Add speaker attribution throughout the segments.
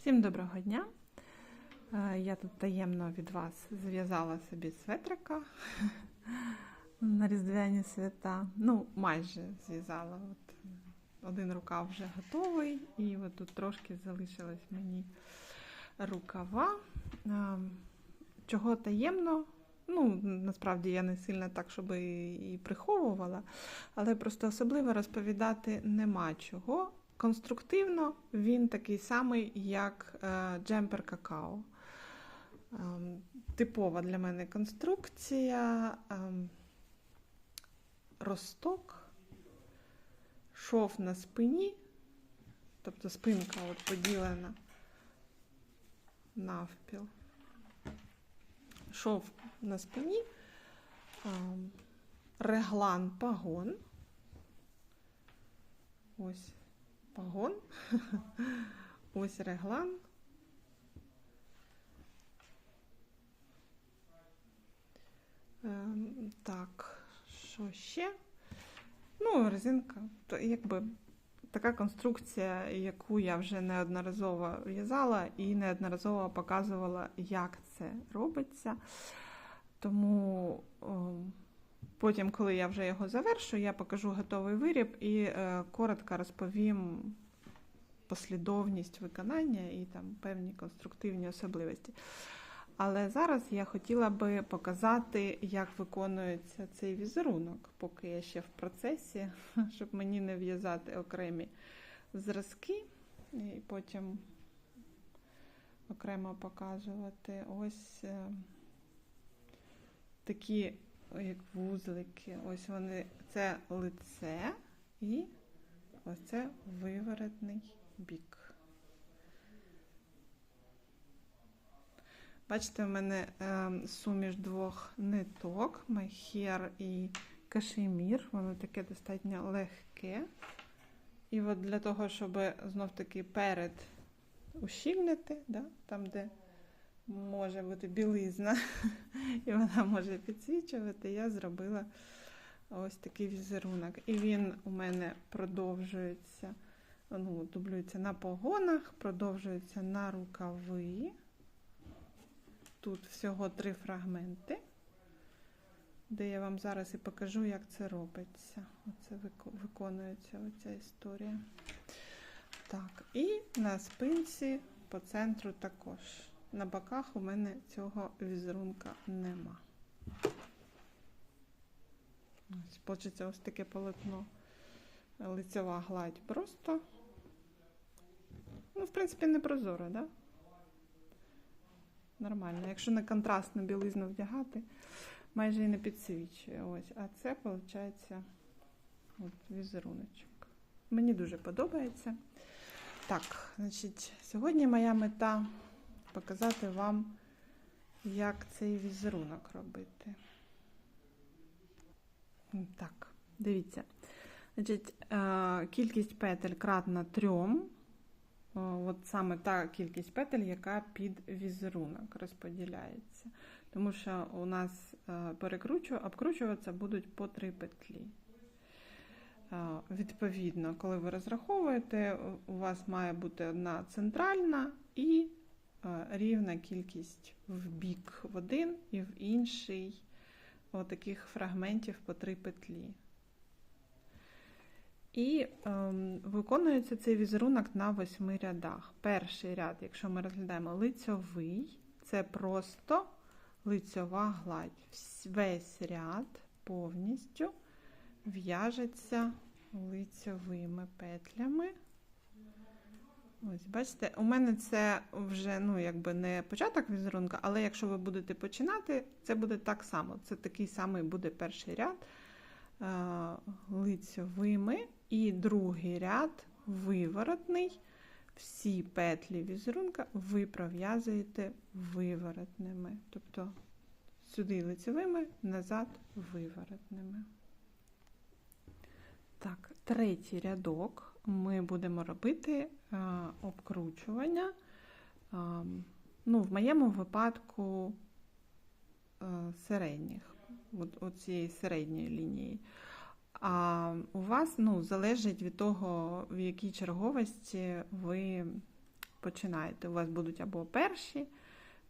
Speaker 1: Всім доброго дня! Я тут таємно від вас зв'язала собі светрика на різдвяні свята. Ну, майже зв'язала. Один рукав вже готовий, і от тут трошки залишилось мені рукава. Чого таємно? Ну, насправді я не сильно так, щоб і приховувала, але просто особливо розповідати нема чого. Конструктивно він такий самий, як джемпер какао. Типова для мене конструкція, росток, шов на спині, тобто спинка от поділена навпіл. Шов на спині, реглан пагон. Ось пагон. Ось реглан. Так, що ще? Ну, резинка. То якби така конструкція, яку я вже неодноразово в'язала і неодноразово показувала, як це робиться. Тому потім, коли я вже його завершу, я покажу готовий виріб і коротко розповім послідовність виконання і там певні конструктивні особливості. Але зараз я хотіла би показати, як виконується цей візерунок, поки я ще в процесі, щоб мені не в'язати окремі зразки і потім окремо показувати. Ось такі як вузлики, ось вони, це лице і ось це виворотний бік. Бачите, в мене суміш двох ниток, мехер і кашемір, воно таке достатньо легке. І от для того, щоб знов-таки перед ущільнити, да, там, де може бути білизна, і вона може підсвічувати, я зробила ось такий візерунок. І він у мене продовжується, ну, дублюється на погонах, продовжується на рукави. Тут всього 3 фрагменти, де я вам зараз і покажу, як це робиться. Оце виконується оця історія. Так, і на спинці по центру також. На боках у мене цього візерунка нема. Ось, получиться ось таке полотно. Лицьова гладь просто. Ну, в принципі, не прозоро, да? Нормально. Якщо на контрастну білизну вдягати, майже і не підсвічує. Ось. А це, виходить, от візеруночок. Мені дуже подобається. Так, значить, сьогодні моя мета показати вам, як цей візерунок робити. Так, дивіться. Значить, кількість петель кратна 3. От саме та кількість петель, яка під візерунок розподіляється. Тому що у нас обкручуватися будуть по 3 петлі. Відповідно, коли ви розраховуєте, у вас має бути одна центральна і рівна кількість в бік в один і в інший отаких фрагментів по 3 петлі. І виконується цей візерунок на 8 рядах. Перший ряд, якщо ми розглядаємо лицьовий, це просто лицьова гладь. Весь ряд повністю в'яжеться лицьовими петлями. Ось, бачите, у мене це вже, ну, якби не початок візерунка, але якщо ви будете починати, це буде так само. Це такий самий буде перший ряд лицьовими і другий ряд виворотний. Всі петлі візерунка ви пров'язуєте виворотними. Тобто сюди лицьовими, назад виворотними. Так, третій рядок ми будемо робити обкручування. Ну, в моєму випадку середніх, от цієї середньої лінії. А у вас, ну, залежить від того, в якій черговості ви починаєте. У вас будуть або перші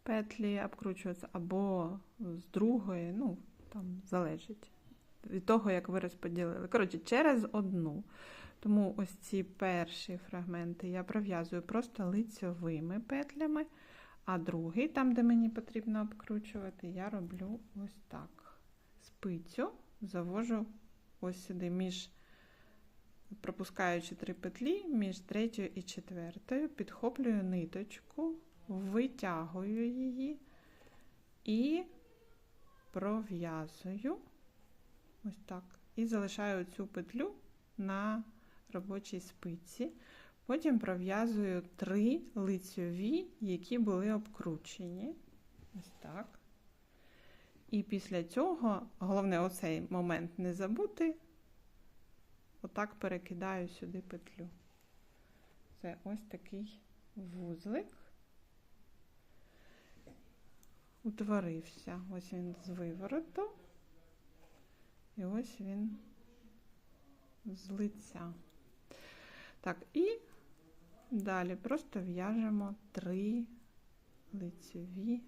Speaker 1: петлі обкручуватися, або з другої, ну, там залежить від того, як ви розподілили. Коротше, через одну. Тому ось ці перші фрагменти я пров'язую просто лицьовими петлями, а другий, там, де мені потрібно обкручувати, я роблю ось так. Спицю завожу ось сюди, пропускаючи 3 петлі, між третьою і четвертою, підхоплюю ниточку, витягую її і пров'язую ось так. І залишаю цю петлю на робочій спиці. Потім пров'язую 3 лицьові, які були обкручені. Ось так. І після цього, головне оцей момент не забути, отак перекидаю сюди петлю. Це ось такий вузлик утворився. Ось він з вивороту. І ось він з лиця. Так, і далі просто в'яжемо 3 лицьові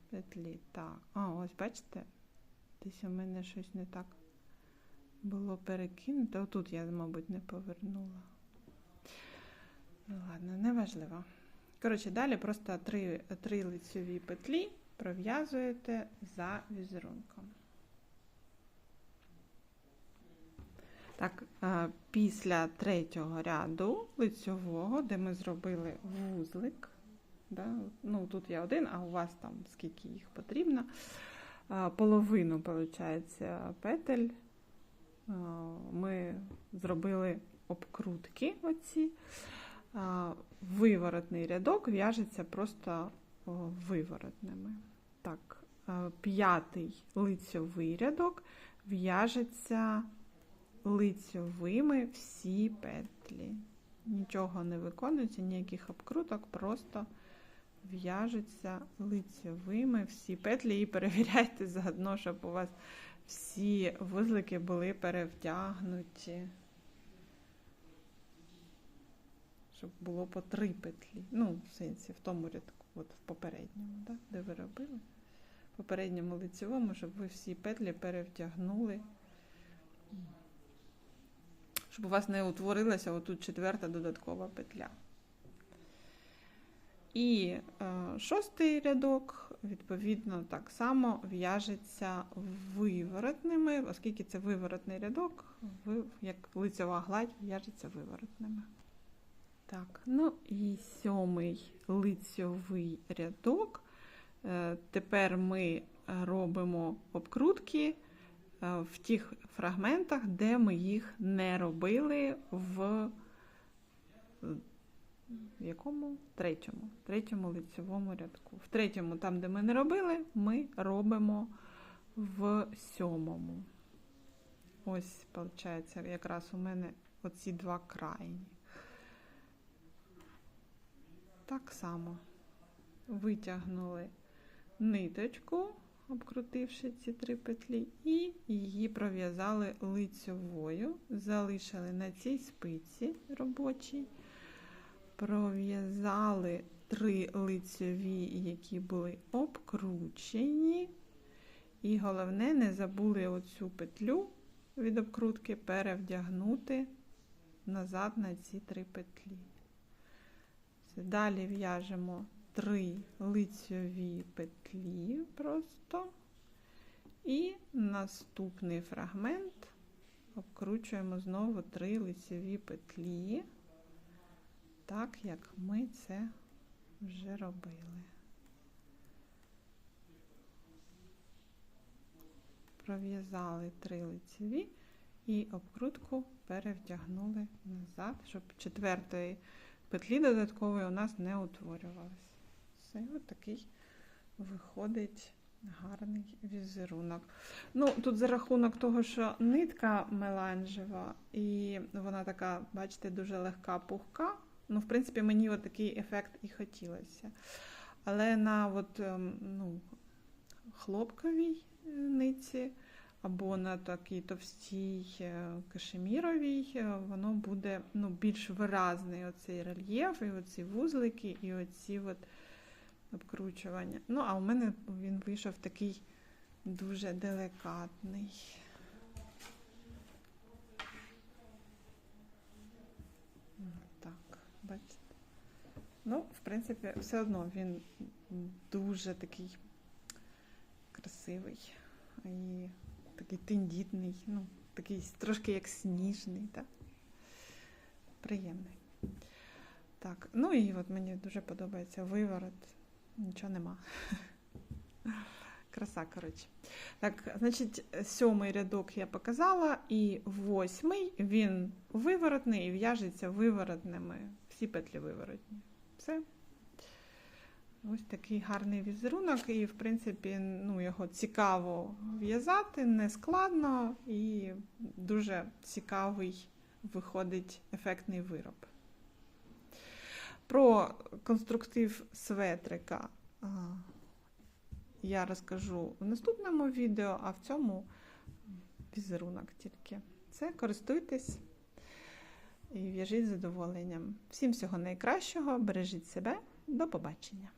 Speaker 1: петлі. Так, ось бачите, десь у мене щось не так було перекинуто. Отут я, мабуть, не повернула. Ладно, неважливо. Коротше, далі просто 3 лицьові петлі пров'язуєте за візерунком. Так, після 3-го ряду лицьового, де ми зробили вузлик, да, ну тут я один, а у вас там скільки їх потрібно, половину, виходить, петель ми зробили обкрутки оці. Виворотний рядок в'яжеться просто виворотними. Так, 5-й лицьовий рядок в'яжеться лицьовими всі петлі. Нічого не виконується, ніяких обкруток, просто в'яжуться лицьовими всі петлі і перевіряйте заодно, щоб у вас всі вузлики були перевдягнуті. Щоб було по 3 петлі. Ну, в сенсі, в тому рядку, от в попередньому, да, де ви робили. В попередньому лицьовому, щоб ви всі петлі перевдягнули. Щоб у вас не утворилася отут 4-та додаткова петля. І 6-й рядок, відповідно, так само в'яжеться виворотними, оскільки це виворотний рядок, як лицьова гладь в'яжеться виворотними. Так, ну і 7-й лицьовий рядок. Тепер ми робимо обкрутки в тих фрагментах, де ми їх не робили в якому? Третьому лицьовому рядку. В 3-му, там, де ми не робили, ми робимо в 7-му. Ось, виходить, якраз у мене оці 2 крайні. Так само витягнули ниточку, обкрутивши ці 3 петлі, і її пров'язали лицьовою, залишили на цій спиці робочій, пров'язали 3 лицьові, які були обкручені, і головне, не забули оцю петлю від обкрутки перевдягнути назад на ці 3 петлі. Далі в'яжемо 3 лицьові петлі просто, і наступний фрагмент обкручуємо знову 3 лицьові петлі, так як ми це вже робили. Пров'язали 3 лицьові і обкрутку перевдягнули назад, щоб 4-ї петлі додаткової у нас не утворювалися. Все, ось такий виходить гарний візерунок. Ну, тут за рахунок того, що нитка меланжева, і вона така, бачите, дуже легка, пухка. Ну, в принципі, мені от такий ефект і хотілося. Але на от, хлопковій нитці або на такій товстій кашеміровій, воно буде більш виразний оцей рельєф, і оці вузлики, і оці от обкручування. А у мене він вийшов такий дуже делікатний. Так, бачите. В принципі, все одно він дуже такий красивий і такий тендітний, такий трошки як сніжний, так? Приємний. Так, і от мені дуже подобається виворот, нічого нема. Краса, коротше. Так, значить, 7-й рядок я показала, і 8-й, він виворотний і в'яжеться виворотними, всі петлі виворотні. Все. Ось такий гарний візерунок, і, в принципі, його цікаво в'язати, не складно, і дуже цікавий виходить ефектний вироб. Про конструктив светрика я розкажу в наступному відео, а в цьому візерунок тільки. Все, користуйтесь і в'яжіть з задоволенням. Всім всього найкращого, бережіть себе, до побачення!